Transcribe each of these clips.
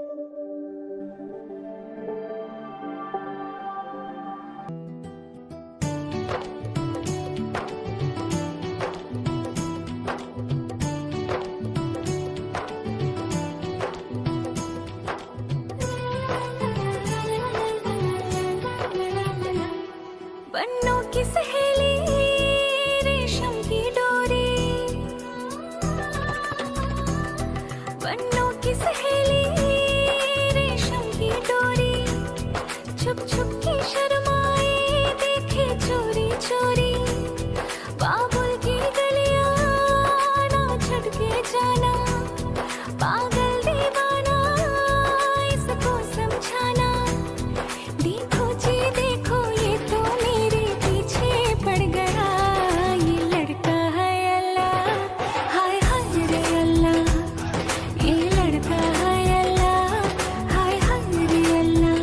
बन्नों की सहेली रेशम की डोरी, बन्नों की सहेली रेशम की डोरी, छुप छुप के शर्माए देखे चोरी चोरी, बाबुल की गलियां ना छटके जाना, पागल दीवाना इसको समझाना, देखो जी देखो ये तो मेरे पीछे पड़ गया, ये लड़का है अल्लाह, हाय हाय रे अल्लाह, ये लड़का है अल्लाह, हाय हाय रे अल्लाह,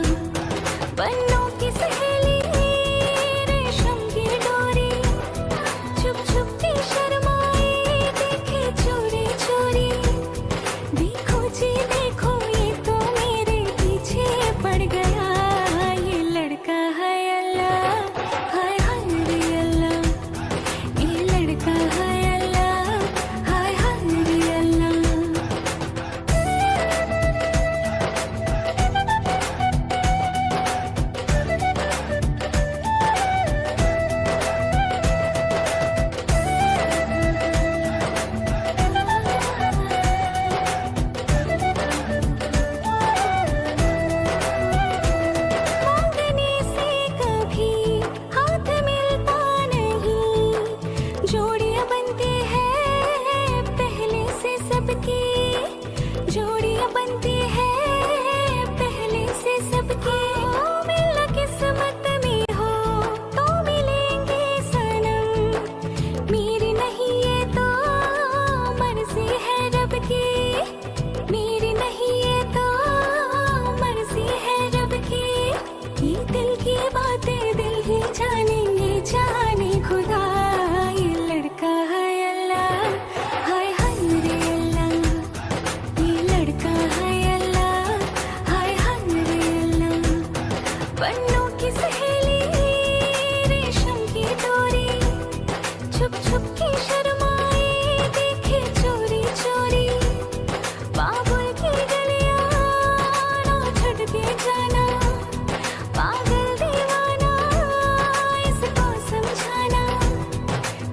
बन्नों की सहेली रेशम की डोरी, छुप छुप के शर्माए देखे चोरी चोरी, देखो जी देखो ये तो मेरे पीछे पड़ गया, ये लड़का है अल्लाह, हाय हाय रे अल्लाह, ये लड़का है अल्लाह, हाय हाय रे अल्लाह। मांगने से कभी हाथ मिलता नहीं, जोड़ियां बनती है पहले से सबकी, जोड़ियां बनती है पहले से सबकी, मिलना किस्मत में हो तो मिलेंगे सनम, मेरी नहीं ये तो मर्जी है रब की, मेरी नहीं ये तो मर्जी है रब की, ये दिल की बातें दिल ही जानेंगे जाने खुदा, ये लड़का है अल्लाह, हाय हाय रे अल्लाह, ये लड़का है अल्लाह, हाय हाय रे अल्लाह, बन्नों की सहेली रेशम की डोरी, छुप छुप के शर्माए देखे चोरी चोरी, बाबुल की गलियां ना छटके जाना, पागल दीवाना इसको समझाना,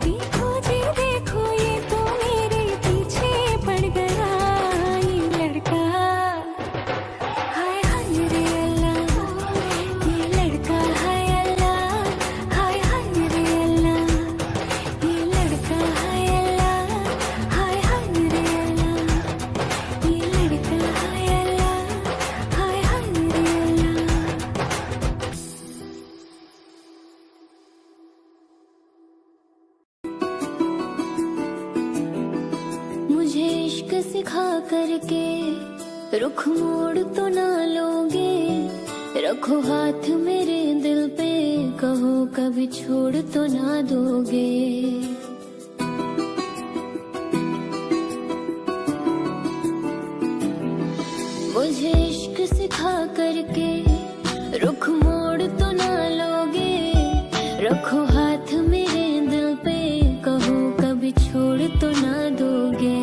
देखो जी देखो ये तो मेरे पीछे पड़ गया, ये लड़का हाय हाय रे अल्लाह, ये लड़का है अल्लाह, हाय हाय रे अल्लाह, ये लड़का है अल्लाह, हाय हाय रे अल्लाह, ये लड़का है अल्लाह, हाय हाय रे अल्लाह। मुझे इश्क सिखा करके रुख मोड़ तो ना लोगे, रखो हाथ मेरे दिल पे, कहो कभी छोड़ तो ना दोगे। मुझे इश्क सिखा करके रुख मोड़ तो ना लोगे, रखो हाथ मेरे दिल पे, कहो कभी छोड़ तो ना दोगे।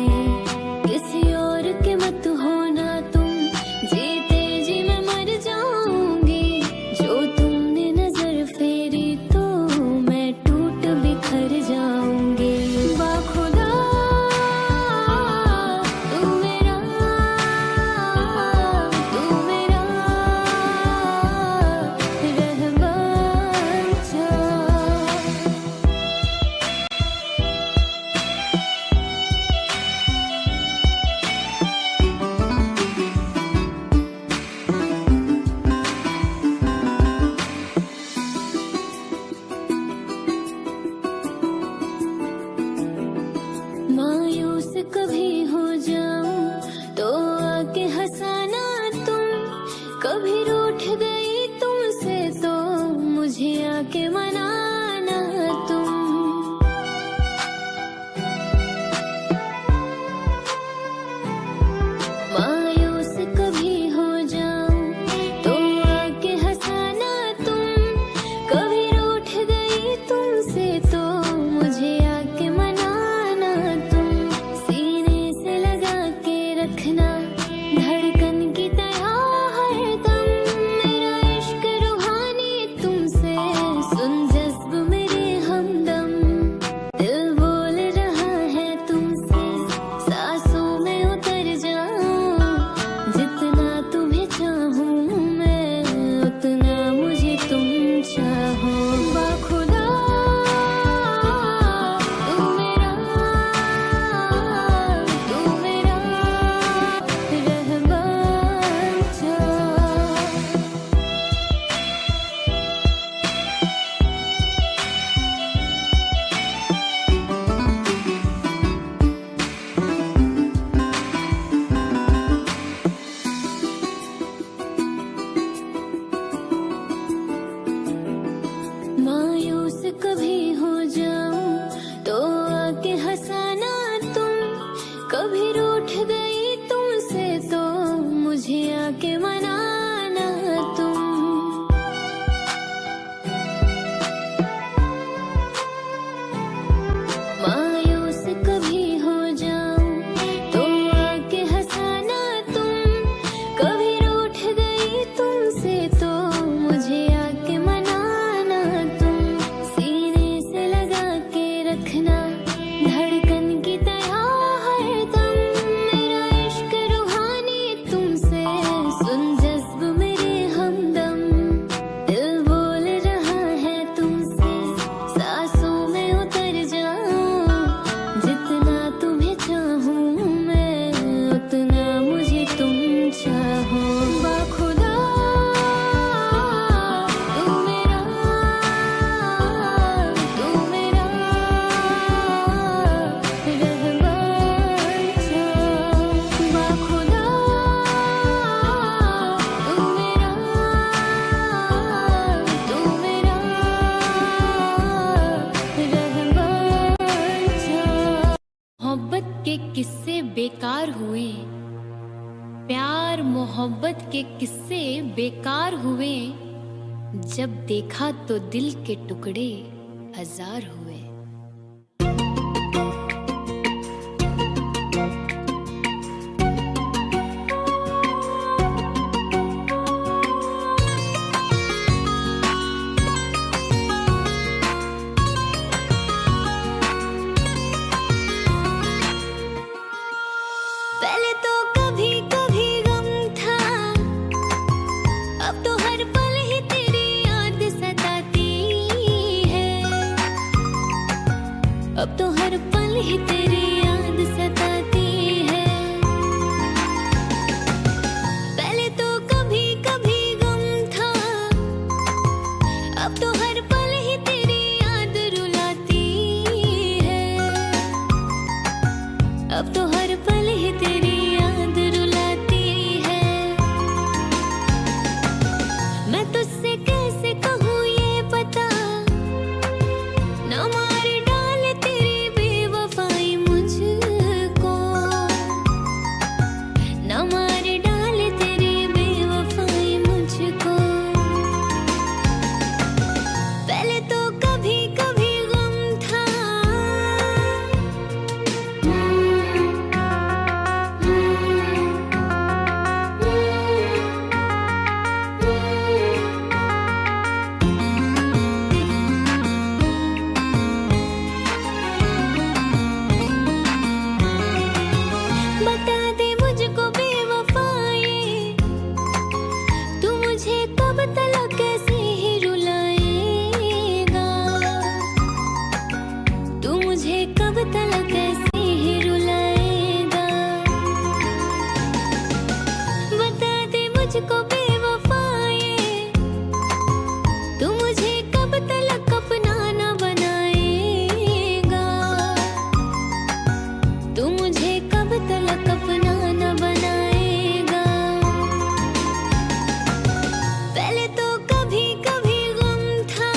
किसी और के मत होना तुम, जीते जी मैं मर जाऊंगी, जो तुमने नजर फेरी तो मैं टूट बिखर जाऊंगी। बाखुदा तू मेरा रहमान जा। मायूस कभी हो जाऊं तो आके हंसाना तुम, कभी रूठ गई तुमसे तो मुझे आके मनाना तुम। मायूस कभी हो बेकार हुए, प्यार मोहब्बत के किस्से बेकार हुए, जब देखा तो दिल के टुकड़े हजार हुए। पहले तो कभी कभी गम था, अब तो हर पल ही तेरी याद सताती है, अब तो हर पल ही तेरी याद सताती है। पहले तो कभी कभी गम था, अब तो हर पल ही तेरी याद रुलाती है, अब तो हर पल ही तेरी याद रुलाती है। मैं तुझसे कैसे कहूँ ये पता, ना मार डाले तेरी बेवफाई मुझको, ना मार डाले तेरी बेवफाई मुझको। पहले तो कभी कभी गम था, बता दे मुझको बेवफाए, तू मुझे कब तलक ऐसे ही रुलाएगा, तू मुझे कब तलक ऐसे ही रुलाएगा। बता दे मुझको बेवफाए, तू मुझे कब तलक अपना न बनाएगा, तू मुझे कब तलक अपना न बनाएगा। पहले तो कभी कभी गम था,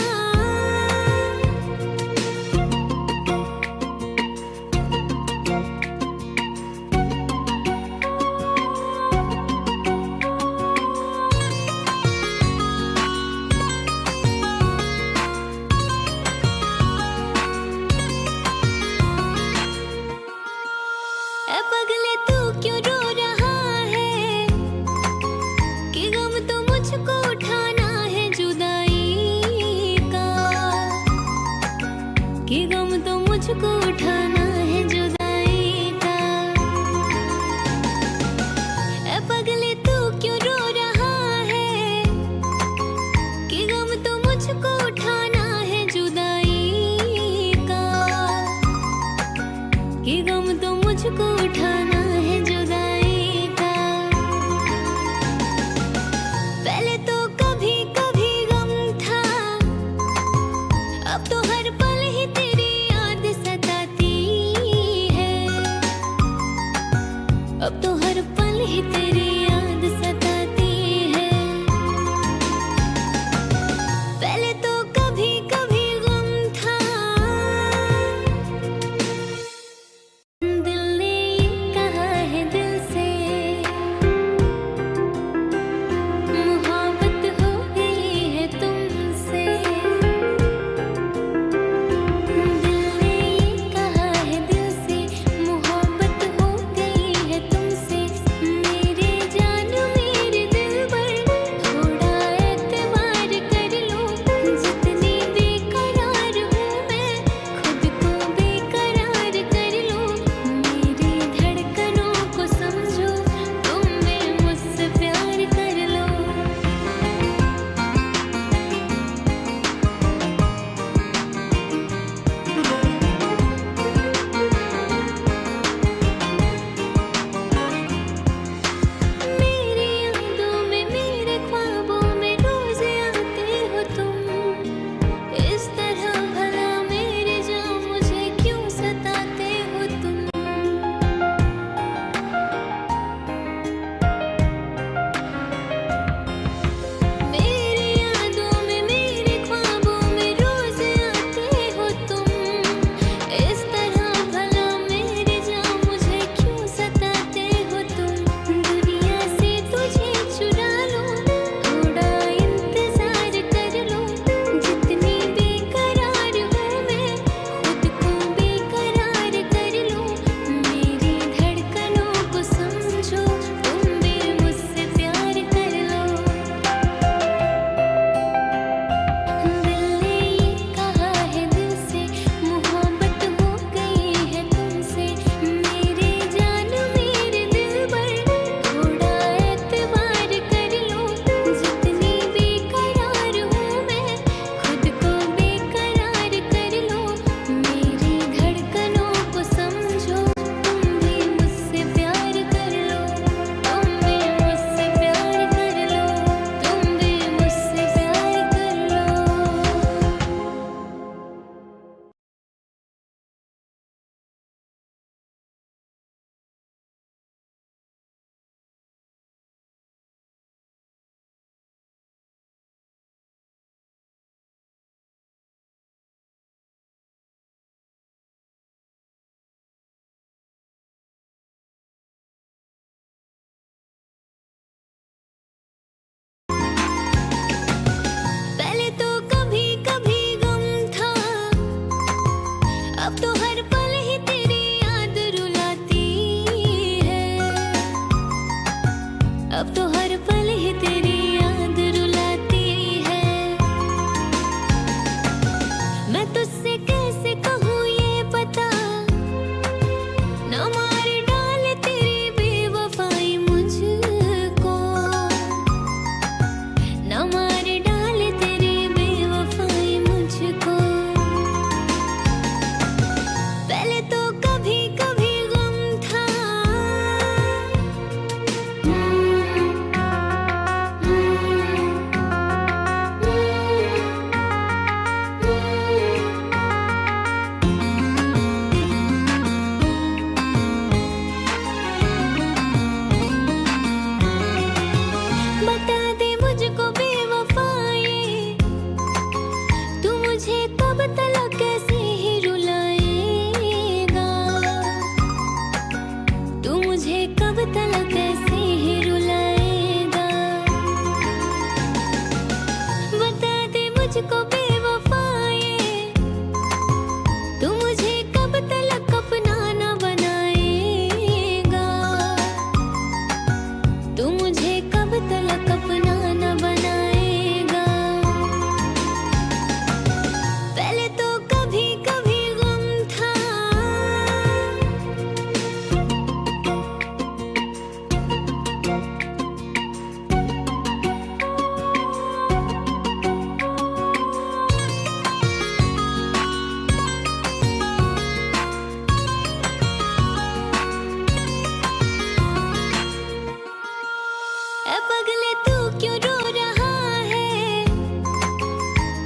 पगले तू क्यों रो रहा है,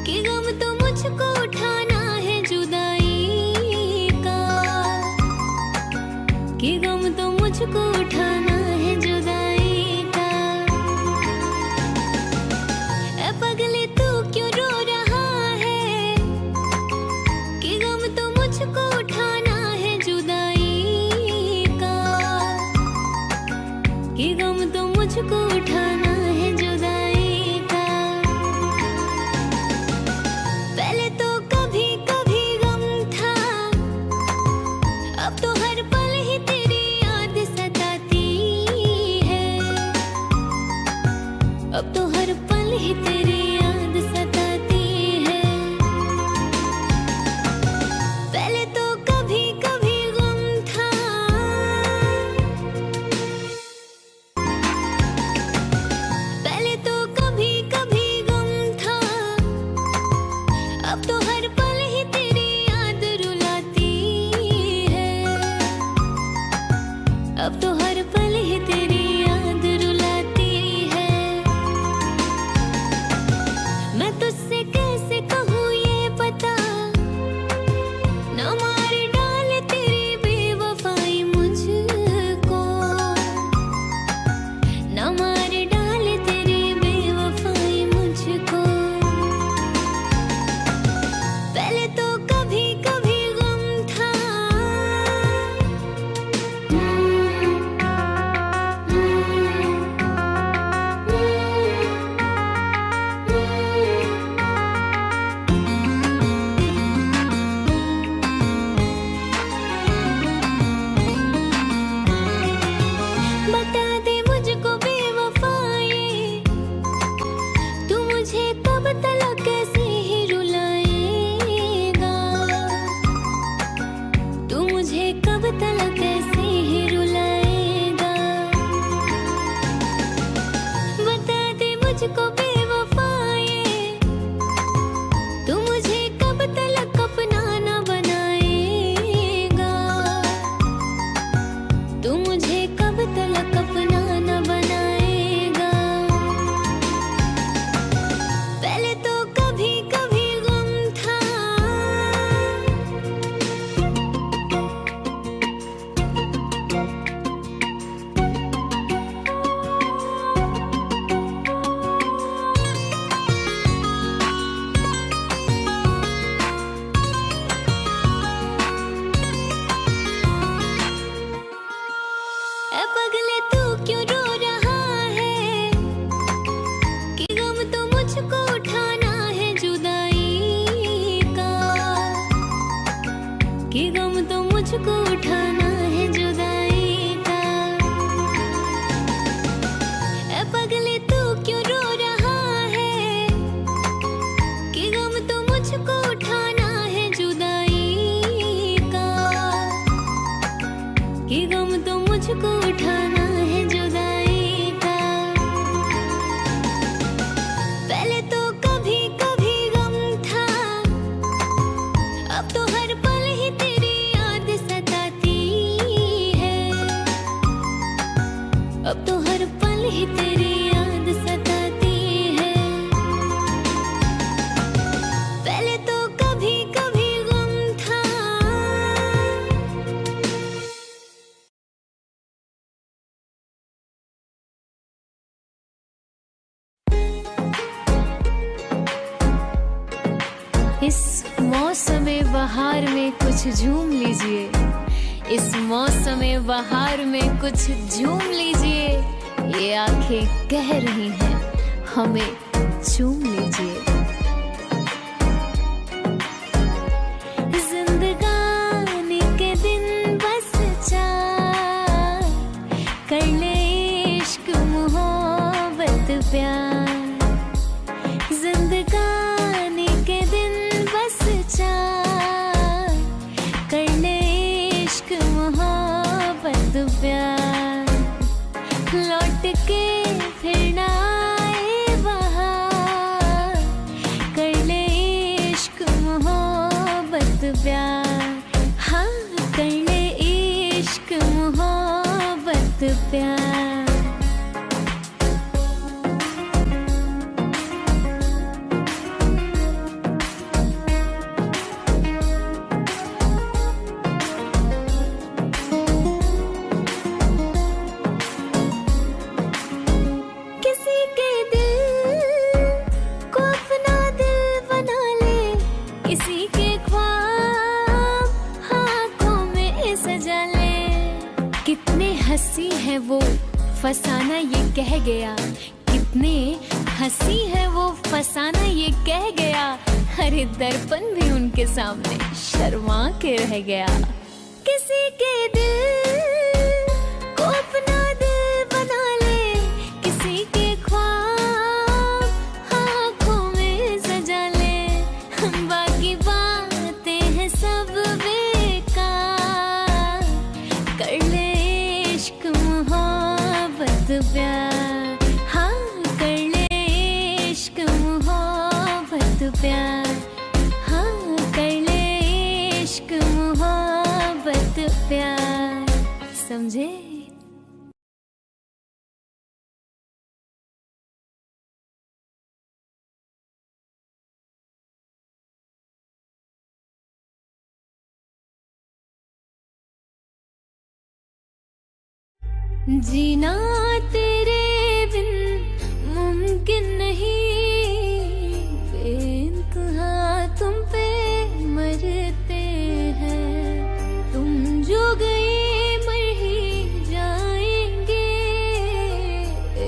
कि गम तो मुझको उठाना है जुदाई का, कि गम तो मुझको उठाना है जुदाई का। ए पगले तू क्यों रो रहा है, कि गम तो मुझको उठाना है जुदाई का, कि गम तो मुझको उठाना है जुदाई का। पहले तो कभी कभी गम था, अब तो हर पल ही तेरी याद सताती है, अब तो हर पल ही तेरी याद सताती है। पहले तो कभी कभी गम था, पहले तो कभी कभी गम था, अब तो हर पल ही तेरी याद रुलाती है, अब तो हर पल ही तेरी याद रुलाती है। मैं तुझसे कैसे कहूँ ये पता, ना मार डाले तेरी बेवफाई मुझको, ना मार डाले तेरी बेवफाई मुझको। पहले तो कभी कभी गम था, बता दे मुझको बेवफाई, तू मुझे कब तलक कैसे ही रुलाएगा, तू मुझे कब तलक कैसे ही रुलाएगा। बता दे मुझको बेवफाई, तू मुझे कब तलक अपना न बनाएगा, तू मुझे कब तलक अपना न बनाएगा। पहले तो कभी कभी गम था, ए पगले तू क्यों रो रहा है, कि गम तो मुझको उठाना है जुदाई का, कि गम तो मुझको उठाना है जुदाई का। ए पगले तू क्यों रो रहा है, कि गम तो मुझको उठाना है जुदाई का, कि गम तो मुझको उठाना है जुदाई का। पहले तो कभी कभी गम था, अब तो हर पल ही तेरी याद सताती है, अब तो हर पल ही तेरी याद सताती है। पहले तो कभी कभी गम था, इस मौसम बहार में कुछ झूम लीजिए, इस मौसम बहार में कुछ झूम लीजिए, ये आंखें कह रही हैं हमें चूम लीजिए। जिंदगानी के दिन बस चार, कर ले इश्क मोहब्बत प्यार, जिंदगानी के दिन बस चार, कर ले इश्क मोहब्बत प्यार, लौट के फिर ना आए बहार, कर ले इश्क मोहब्बत प्यार, हाँ कर ले इश्क मोहब्बत प्यार। के दिल को अपना दिल बना ले, किसी के ख्वाब आँखों में सजा ले। कितने हंसी है वो फसाना ये कह गया, कितने हंसी है वो फसाना ये कह गया। अरे दर्पण भी उनके सामने शर्मा के रह गया। किसी के दिल को अपना दिल बना ले, किसी के ख्वाब आँखों में सजा ले। बाकी बातें हैं सब बेकार, कर ले इश्क मोहब्बत प्यार। हाँ कर ले इश्क मोहब्बत प्यार, हाँ कर ले इश्क मोहब्बत प्यार। समझे? जीना तेरे बिन मुमकिन नहीं, बेइंतहा तुम पे मरते हैं। तुम जो गए मर ही जाएंगे,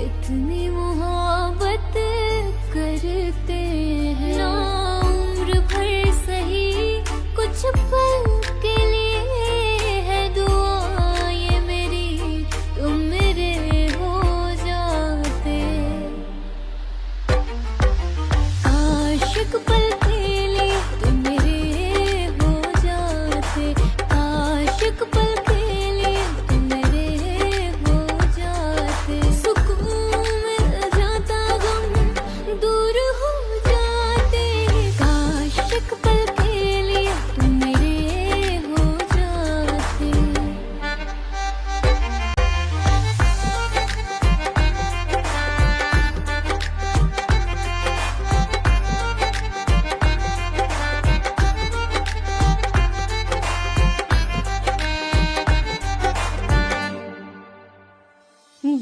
इतनी मोहब्बत करते हैं। ना उम्र भर सही कुछ पल के लिए है दुआ ये मेरी, तुम मेरे हो जाते। आशिक पल के लिए तुम मेरे हो जाते, आशिक पल के लिए तुम मेरे हो जाते। सुकून मिल जाता गम दूर हो जाते, आशिक पल के लिए तुम मेरे हो जाते।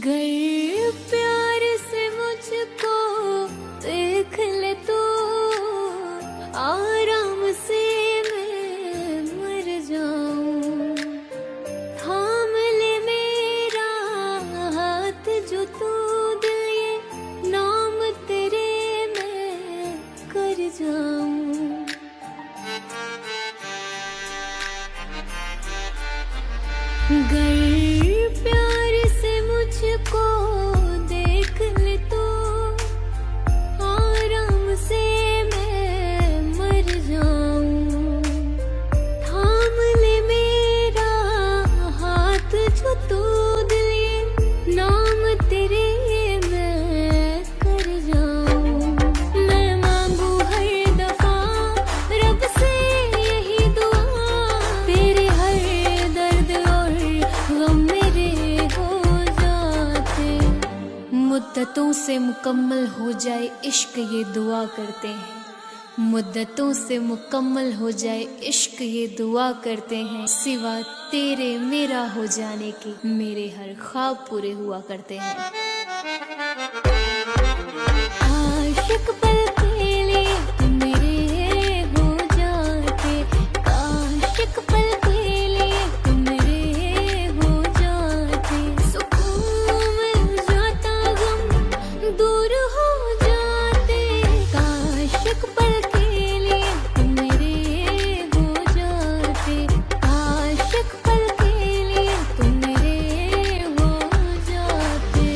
गर प्यार से मुझको देख ले तो, आराम से मैं मर जाऊं। थाम ले मेरा हाथ जो तू दिल, ये नाम तेरे मैं कर जाऊं। गर प्यार से मुझको देख ले तो, आराम से मैं मर जाऊं। थाम ले मेरा हाथ जो तू दिल, ये नाम तेरे मैं कर जाऊं। मैं मांगू हर दफा रब से यही दुआ, तेरे हर दर्द और गम मेरे हो जाते। मुद्दतों से मुकम्मल हो जाए इश्क ये दुआ करते हैं, मुद्दतों से मुकम्मल हो जाए इश्क ये दुआ करते हैं। सिवा तेरे मेरा हो जाने के मेरे हर ख्वाब पूरे हुआ करते हैं। आशिक पल के लिए तुम मेरे हो जाते, आशिक पल के लिए तुम मेरे हो जाते। सुकून मिल जाता गम दूर हो जाते, आशिक पल के लिए तुम मेरे हो जाते, आशिक पल के लिए तुम मेरे हो जाते।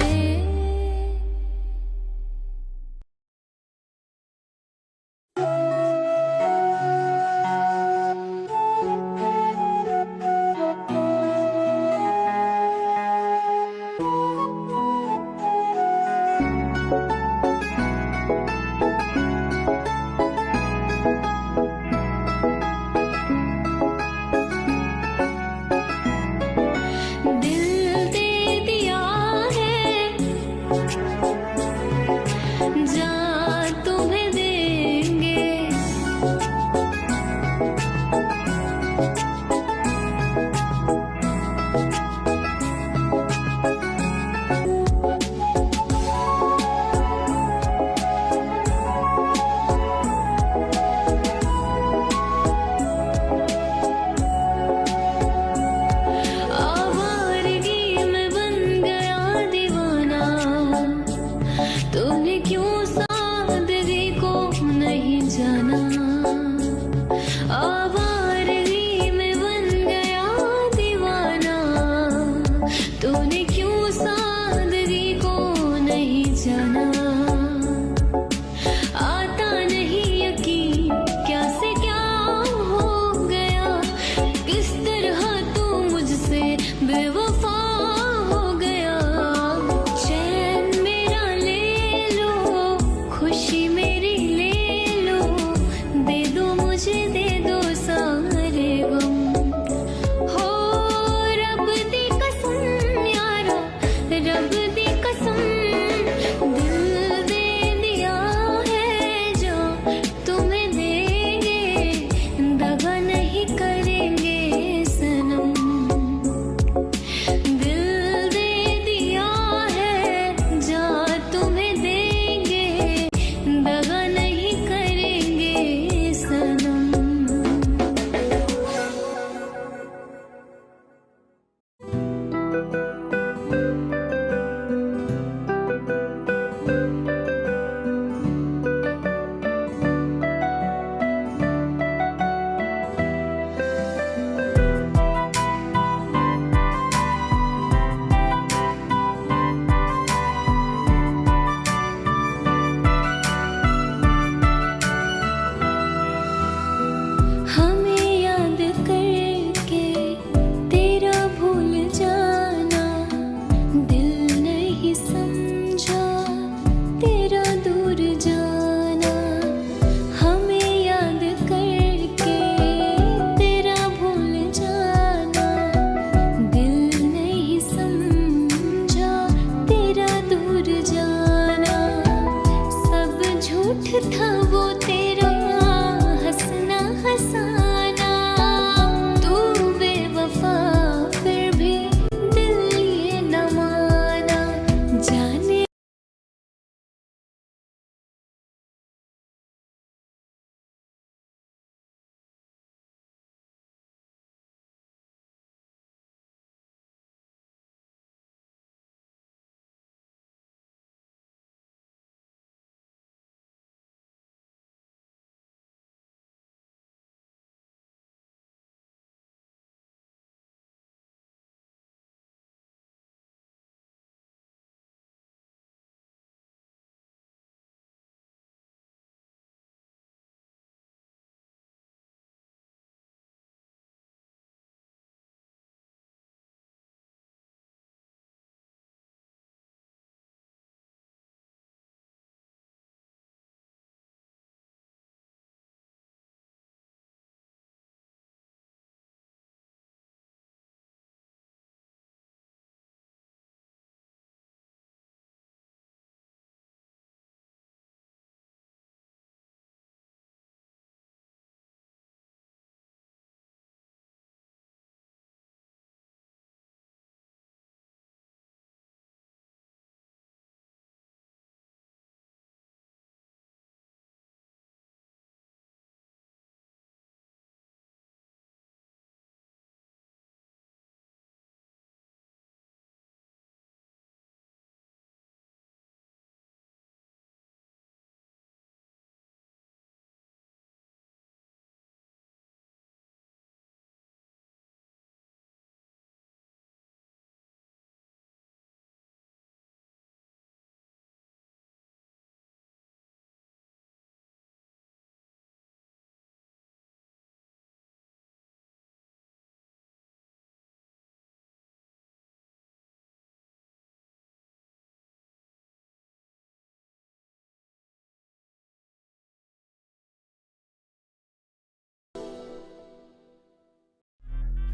जाना। आता नहीं यकीन क्या से क्या हो गया, किस तरह तू मुझसे बेवफा हो गया। चैन मेरा ले लो, खुशी मेरी ले लो, दे दो मुझे दे दो सारे गम। हो रब दी कसम यारा, रब दी कसम, दिल दे दिया है जो तुम्हें देंगे, दगा नहीं करेंगे सनम। दिल दे दिया है जा तुम्हें देंगे, दगा नहीं करेंगे सनम। हमें याद करके तेरा भूल जाना, दिल नहीं समझा तेरा दूर जाना। हमें याद करके तेरा भूल जाना, दिल नहीं समझा तेरा दूर जाना। सब झूठ था वो तेरा हंसना हंसाना, तू बेवफा फिर भी दिल ये न माना। जाने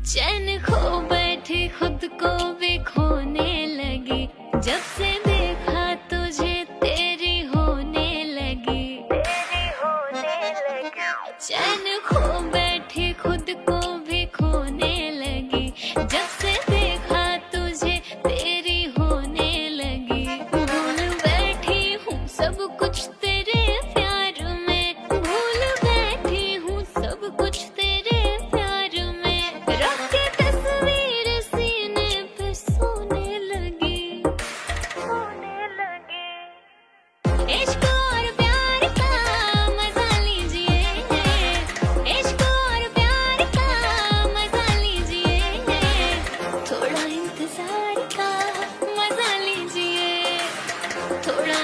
चैन खो बैठी खुद को भी खोने लगी, जब से देखा तुझे तेरी होने लगी। चैन खो बैठी खुद को भी खोने लगी, जब से देखा तुझे तेरी होने लगी। भूल बैठी हूँ सब कुछ तेरे प्यार में, भूल बैठी हूँ सब कुछ तेरे प्यार में। रख के तस्वीर सीने पे सोने लगी। इश्क और प्यार का मजा लीजिए, इश्क और प्यार का मजा लीजिए, थोड़ा इंतजार का मजा लीजिए, थोड़ा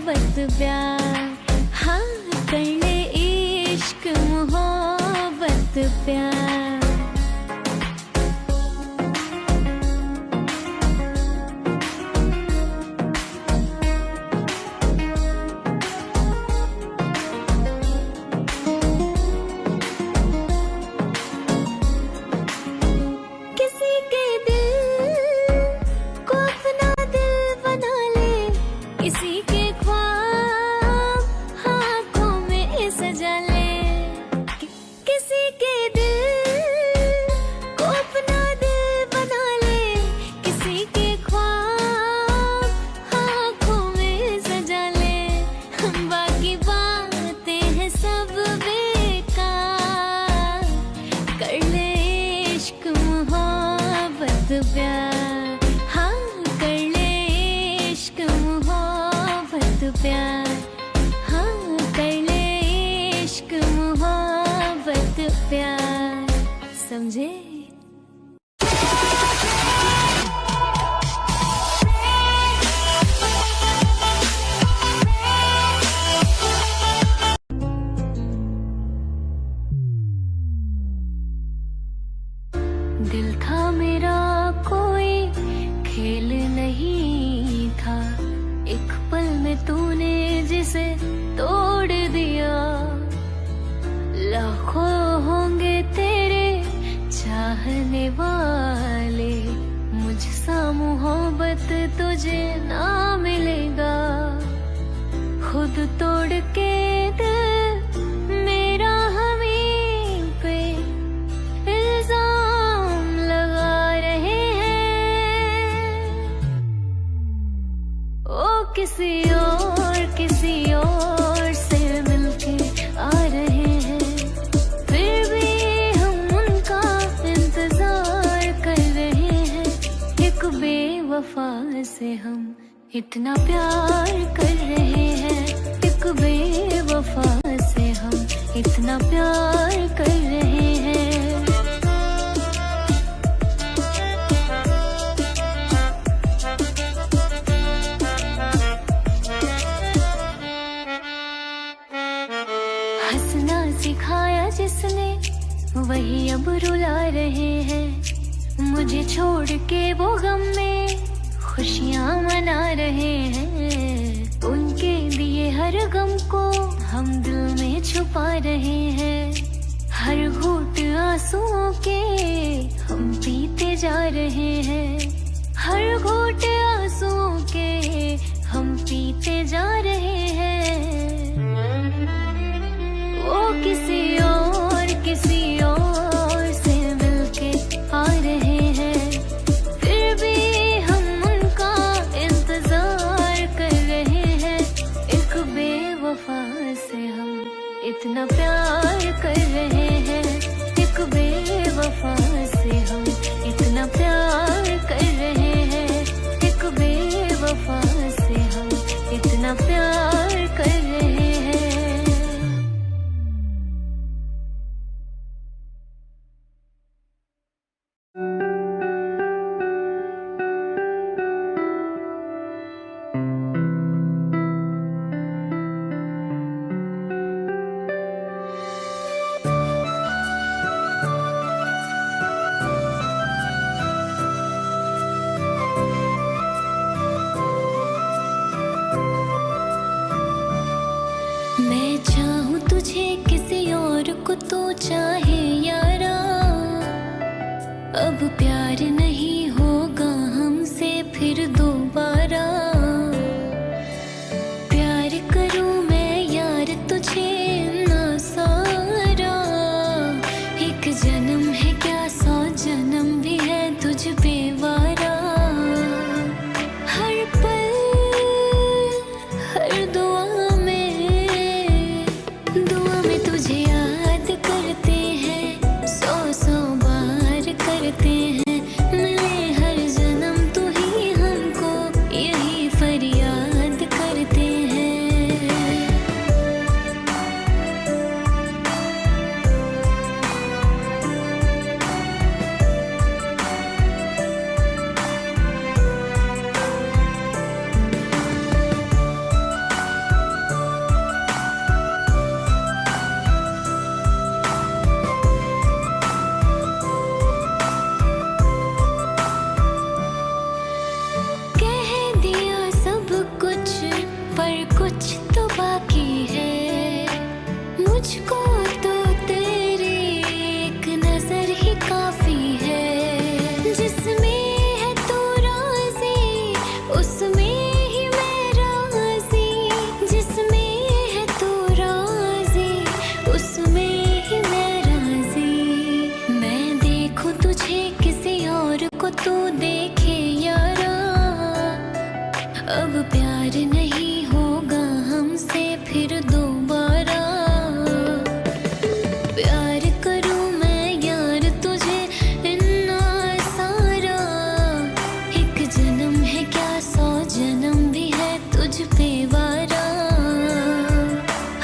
मोहब्बत प्यार, हाँ कर ले इश्क मोहब्बत प्यार। प्यार, हाँ कर ले इश्क मोहब्बत प्यार, हाँ कर ले इश्क मोहब्बत प्यार, समझे? दिल था मेरा कोई खेल नहीं था, एक पल में तूने जिसे तोड़ दिया। लाखों होंगे तेरे चाहने वाले, मुझसा मोहब्बत तुझे ना मिलेगा। खुद तोड़ के दिल मेरा हमें पे इल्जाम लगा रहे हैं। ओ किसी और से मिलके आ रहे हैं, फिर भी हम उनका इंतजार कर रहे हैं। एक बेवफा से हम इतना प्यार कर रहे हैं, एक बेवफा से हम इतना प्यार कर रहे हैं। हंसना सिखाया जिसने वही अब रुला रहे हैं, मुझे छोड़ के वो गम में खुशियाँ मना रहे हैं। उनके दिए हर गम को हम दिल में छुपा रहे हैं, हर घूंट आंसुओं के हम पीते जा रहे हैं, हर घूंट आंसुओं के हम पीते जा रहे हैं। वो किसी और से मिलके आ रहे हैं, फिर भी हम उनका इंतजार कर रहे हैं। एक बेवफा से हम इतना प्यार कर रहे हैं, एक बेवफा से हम इतना प्यार कर रहे हैं, एक बेवफा से हम इतना प्यार कर रहे हैं। मैं चाहूँ तुझे किसी और को तो चाहे यारा, अब प्यार नहीं होगा हमसे फिर दोबारा। प्यार करूँ मैं यार तुझे ना सारा, एक जन्म है क्या 100 जन्म भी है तुझ पे वारा। हर पल हर दुआ में तुझे याद करते कुछ तो बाकी है, मुझको तो तेरी एक नजर ही काफी है। जिसमें है तू राजी उसमें ही मैं राजी, जिसमें है तू राजी उसमें ही मैं राजी। मैं देखूं तुझे किसी और को तू देखे यारा, अब प्यार नहीं होगा हमसे फिर दोबारा। प्यार करूं मैं यार तुझे इतना सारा, एक जन्म है क्या 100 जन्म भी है तुझ पे वारा।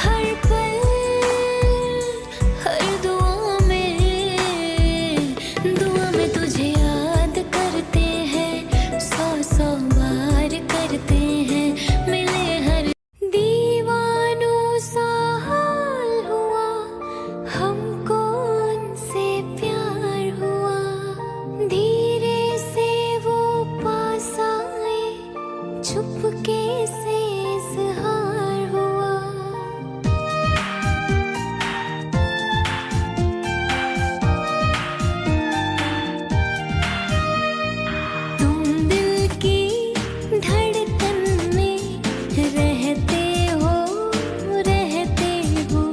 हर पल हर दुआ में तुझे याद करते हैं, 100 बार करते हैं मिले हर। दीवानों सा हाल हुआ हमको उनसे प्यार हुआ, धीरे से वो पास आए चुपके से इज़हार हुआ। तुम दिल की धड़कन में रहते हो, रहते हो।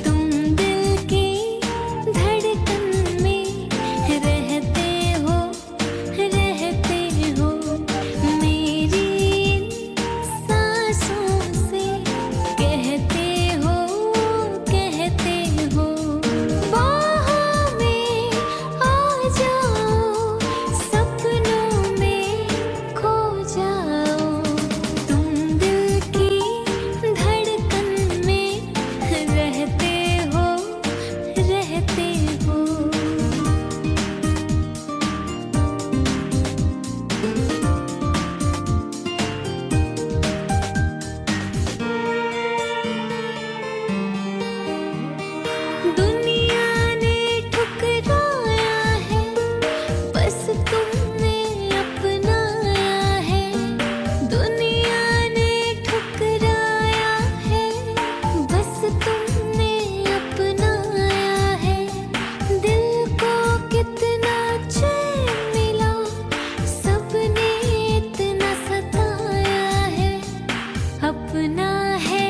तुम दिल की धड़कन में रहते हो, रहते हो। मेरी इन सांसों से कहते हो, कहते हो। बाहों में आ जाओ, सपनों में खो जाओ। तुम दिल की धड़कन में रहते हो, रहते हो। दुनिया ने ठुकराया है, बस तुमने अपनाया है। दुनिया ने ठुकराया है, बस तुमने अपनाया है। दिल को कितना चैन मिला, सबने इतना सताया है। अपना है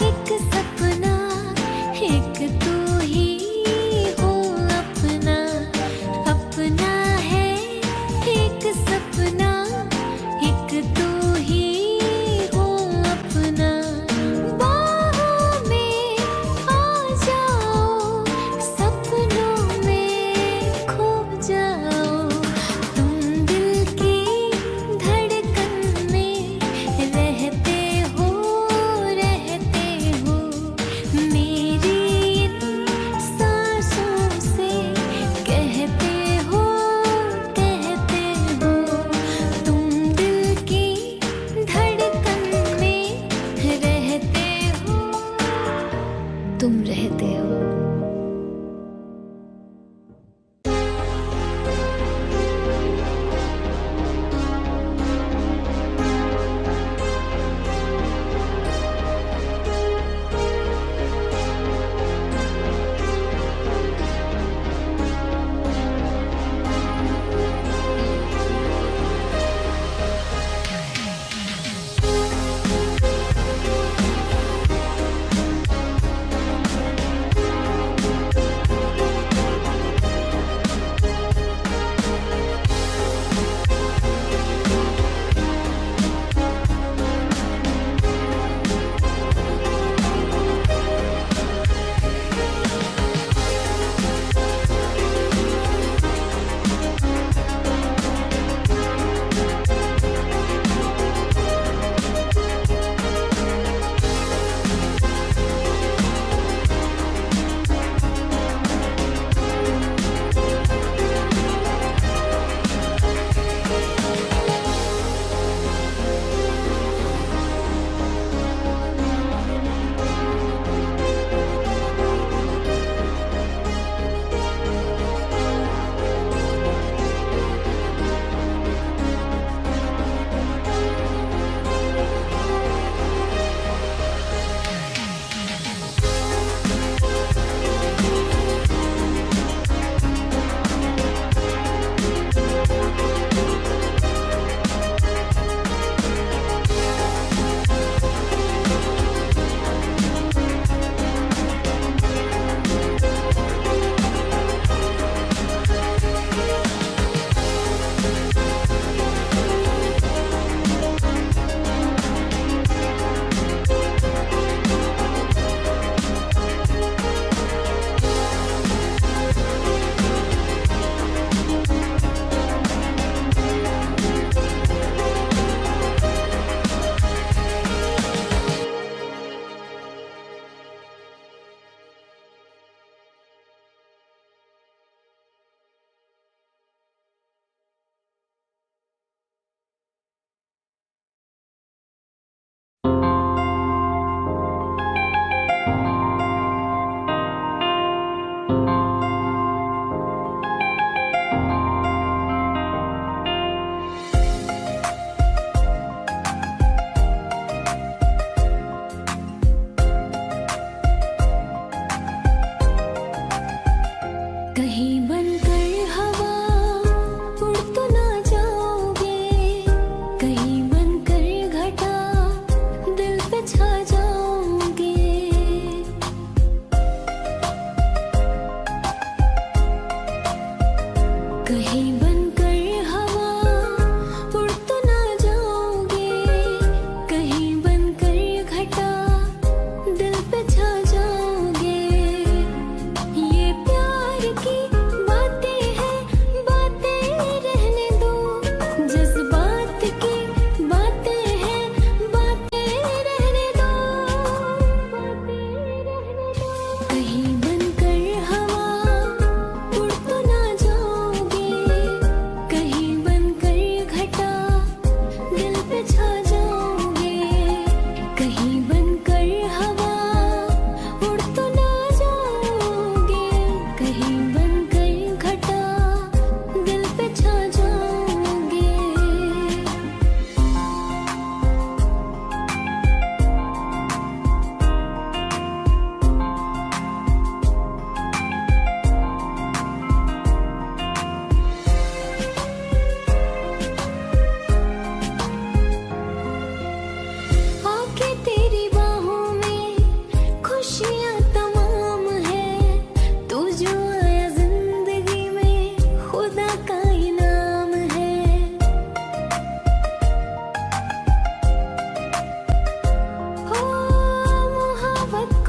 एक सपना, एक तू ही हो अपना। अपना है एक सपना, एक तू ही हो अपना। बाहों में आ जाओ, सपनों में खो जाओ। तुम दिल की धड़कन में रहते हो,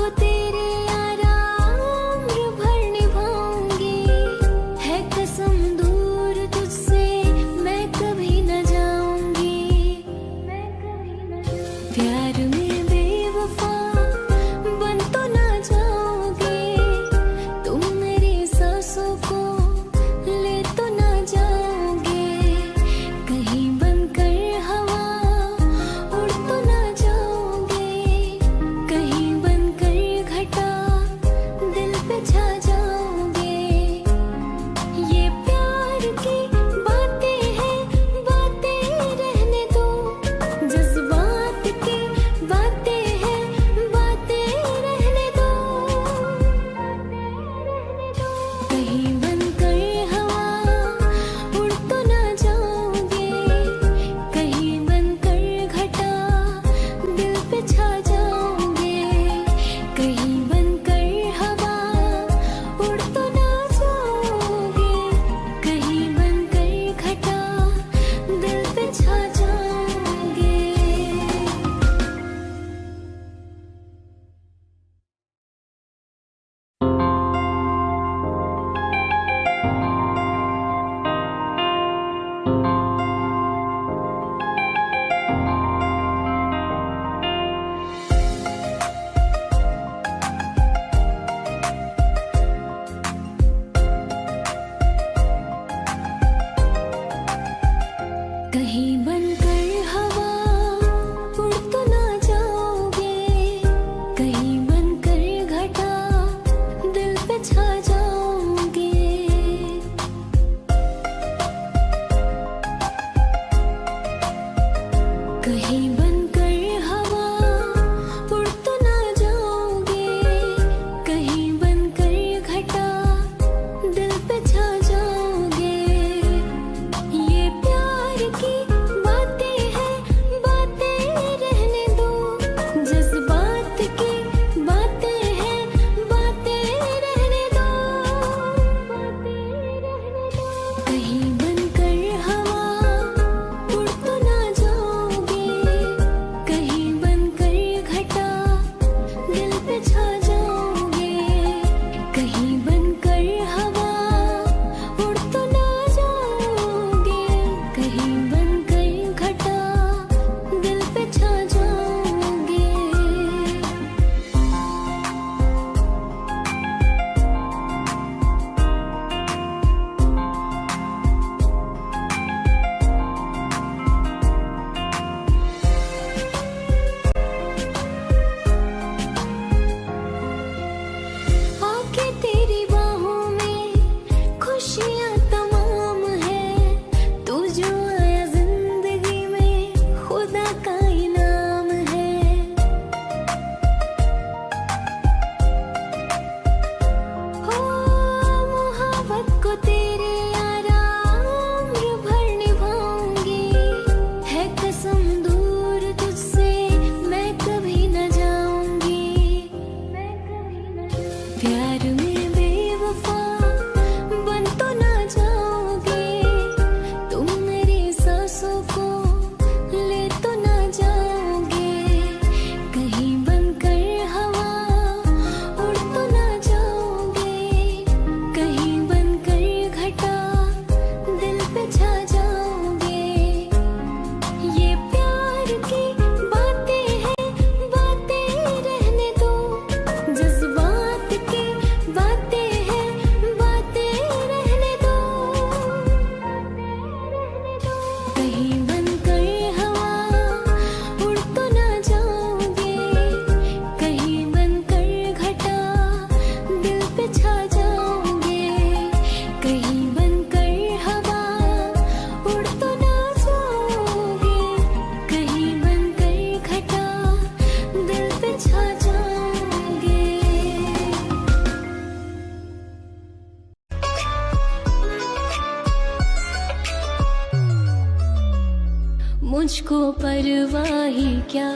को तेरे यारा उम्र भर निभाऊंगी, है कसम दूर तुझसे मैं कभी न जाऊंगी, मैं कभी न जाऊंगी। प्यार में बेवफा बन तो ना जाओगे, तुम मेरी सांसों को ले तो ना जाओगे, कहीं बनकर हवा उड़ तो ना जाओगे, कहीं बनकर घटा दिल पे छा जाओगे। ये प्यार की बातें हैं, बातें रहने दो, जज्बात की बातें हैं, बातें रहने दो, कहीं बनकर हवा उड़ तो ना जाओगे, कहीं बनकर घटा दिल पे छा जाओगे, कहीं बनकर हवा उड़ तो ना जाओगे, कहीं बनकर घटा दिल पे छा जाओगे। कहीं बनकर हवा उड़ तो ना जाओगे, कहीं बनकर घटा दिल पे छा जाओगे। कहीं बनकर हवा उड़ तो ना जाओगे, कहीं बनकर घटा दिल पे छा जाओगे। ये प्यार की बातें हैं, बातें रहने दो, जज्बात की बातें हैं, बातें रहने दो, कहीं बनकर हवा उड़ तो ना जाओगे, कहीं बनकर घटा दिल पे छा जाओगे, कहीं बनकर हवा उड़ तो ना जाओगे, कहीं बनकर घटा दिल पे छा जाओगे। आके तेरी बाहों में खुशियाँ तमाम है, तू जो आया जिंदगी में खुदा का इनाम है। हो मोहब्बत को तेरे यारा उम्र भर निभाऊंगी, है कसम दूर तुझसे मैं कभी न जाऊंगी, मैं कभी न जाऊंगी। प्यार में बेवफा बन तो ना जाओगे, तुम मेरी सांसों को ले तो ना जाओगे, कहीं बनकर हवा उड़ तो ना जाओगे, कहीं बनकर घटा दिल पे छा जाओगे। ये प्यार की बातें हैं, बातें रहने दो, जज्बात की बातें हैं, बातें रहने दो, कहीं बनकर हवा उड़ तो ना जाओगे, कहीं बनकर घटा दिल पे छा जाओगे, कहीं बनकर हवा उड़ तो ना जाओगे, कहीं बनकर घटा दिल पे छा जाओगे। मुझको परवाह ही क्या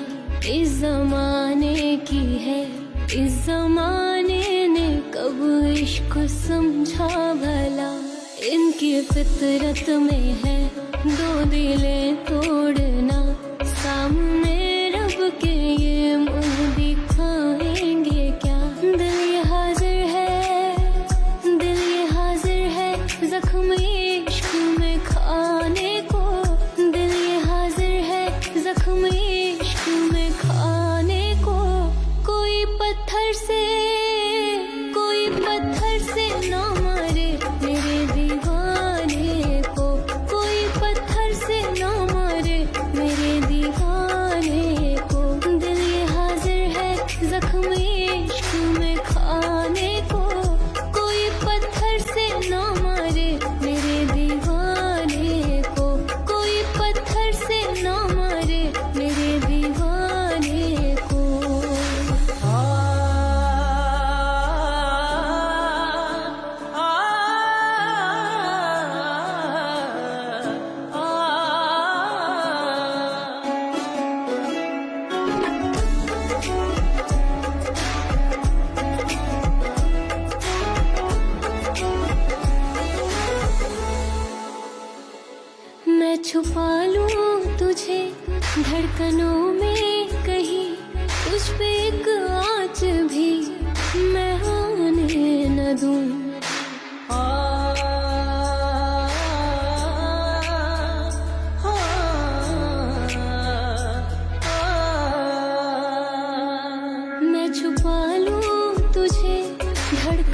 इस जमाने की है, इस जमाने ने कब इश्क समझा भला, इनकी फितरत में है दो दिलें तोड़ना, सामने रब के ये मुंह दिखाएंगे क्या।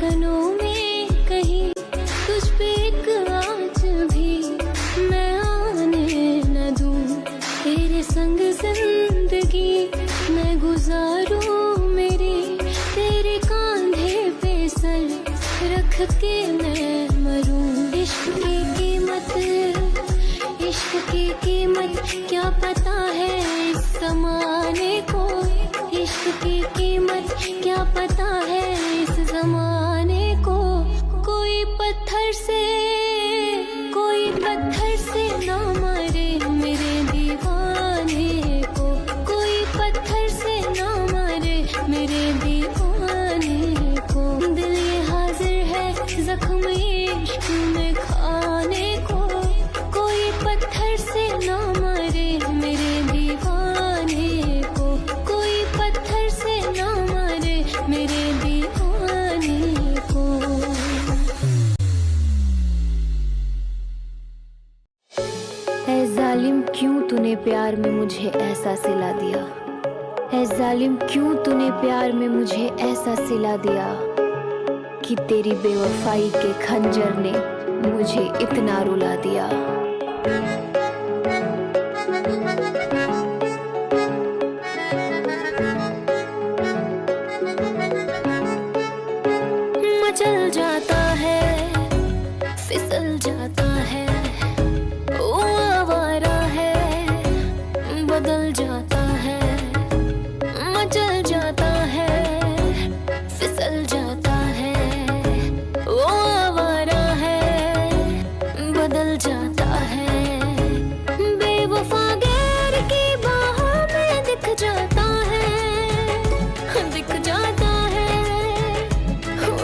धड़कनों में कहीं तुझ पे एक आँच भी मैं आने न दूं। तेरे संग जिंदगी मैं गुजारूं मेरी, तेरे कांधे पे सर रख के मैं मरूं। इश्क की कीमत क्या पता है इस ज़माने को, इश्क की कीमत क्या पता है इस ज़माने को। कोई पत्थर से ना मारे मेरे दीवाने को, कोई पत्थर से ना मारे मेरे दीवाने को। दिल ये हाजिर है जख्म इश्क में खाने को, कोई पत्थर से ना मारे मेरे दीवाने को, कोई पत्थर से ना मारे मेरे दीवाने को। ऐ जालिम क्यों तूने प्यार में मुझे ऐसा सिला दिया, ऐ जालिम क्यों तूने प्यार में मुझे ऐसा सिला दिया कि तेरी बेवफाई के खंजर ने मुझे इतना रुला दिया। मचल जाता है, फिसल जाता है, ओ आवारा है, बदल जाता है। मचल जाता है, फिसल जाता है, ओ आवारा है, बदल जाता है। बेवफा गैर की बाहों में दिख जाता है, दिख जाता है।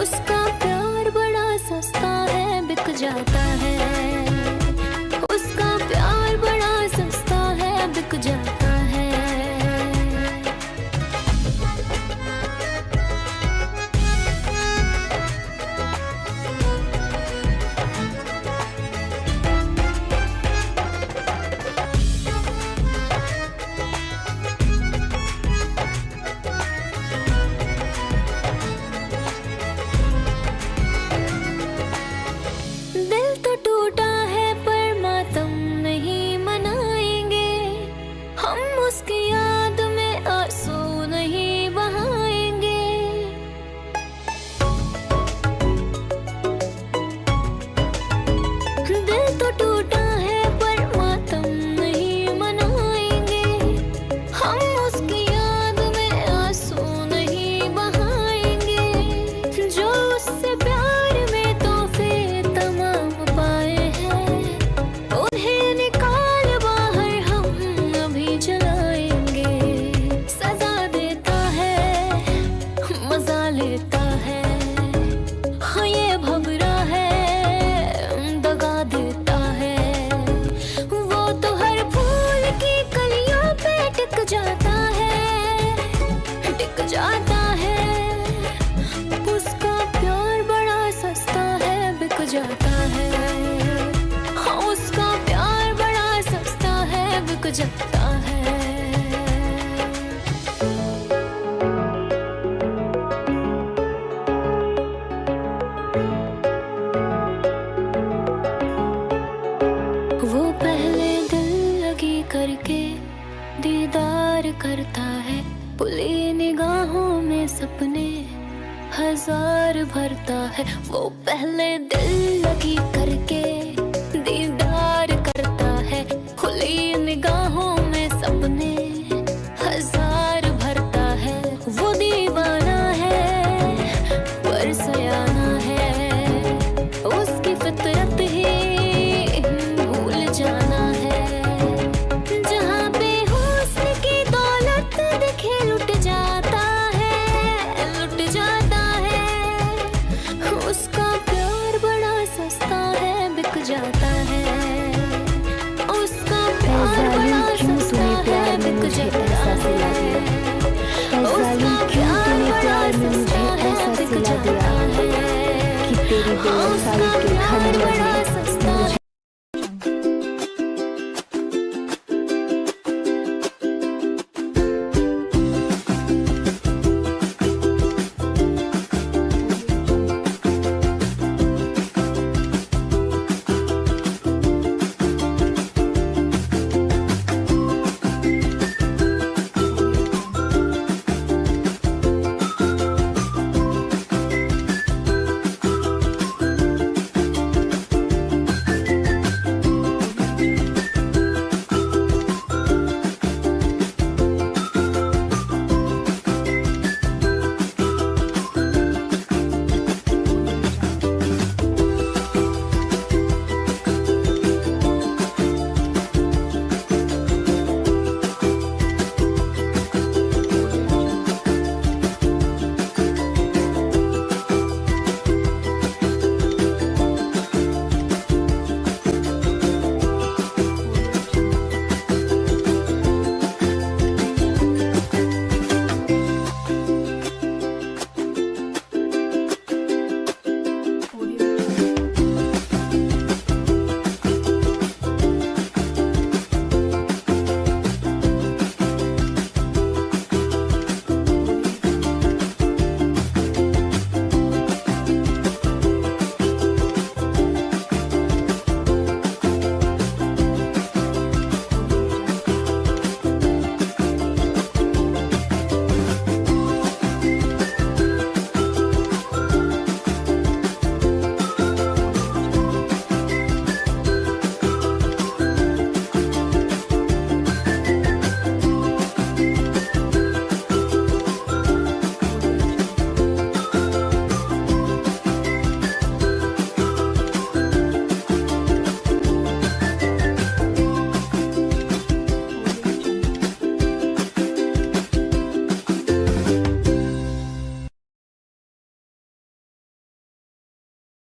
उसका प्यार बड़ा सस्ता है, बिक जाता है। उसका प्यार बड़ा सस्ता है, बिक जाता है। दिल तो टूटा है पर मातम नहीं मनाएंगे, हम उसकी याद में आंसू नहीं बहाएंगे। दिल तो टूटा है पर मातम नहीं मनाएंगे, हम उसकी याद में आंसू नहीं बहाएंगे। जो उससे प्यार में तोहफे तमाम पाए हैं, उन्हें निकाल बाहर हम अभी जलाएंगे। सजा देता है, मजा लेता है, हाँ ये भंवरा है, दगा देता है। वो तो हर फूल की कलियों पे टिक जाता है, टिक जाता है। उसका प्यार बड़ा सस्ता है, बिक जाता है। हाँ उसका प्यार बड़ा सस्ता है, बिक जाता है। वो पहले दिल लगी करके दीदार करता है, पुली निगाहों में सपने हजार भरता है। वो पहले दिल लगी करके दीदार करता है, खुली निगाहों में सपने हजार भरता है। वो दीवाना है पर सयाना है, उसकी फितरत ही भूल जाना है। जहाँ पे हुस्न की दौलत दिखे लुट जाता है, लुट जाता है। उसका प्यार बड़ा सस्ता है, बिक जाता है। उसका प्यार बड़ा सस्ता है, बिक जाता है। उसका प्यार बड़ा सस्ता है, बिक जाता है। कि तेरी बेवफाई के खंजर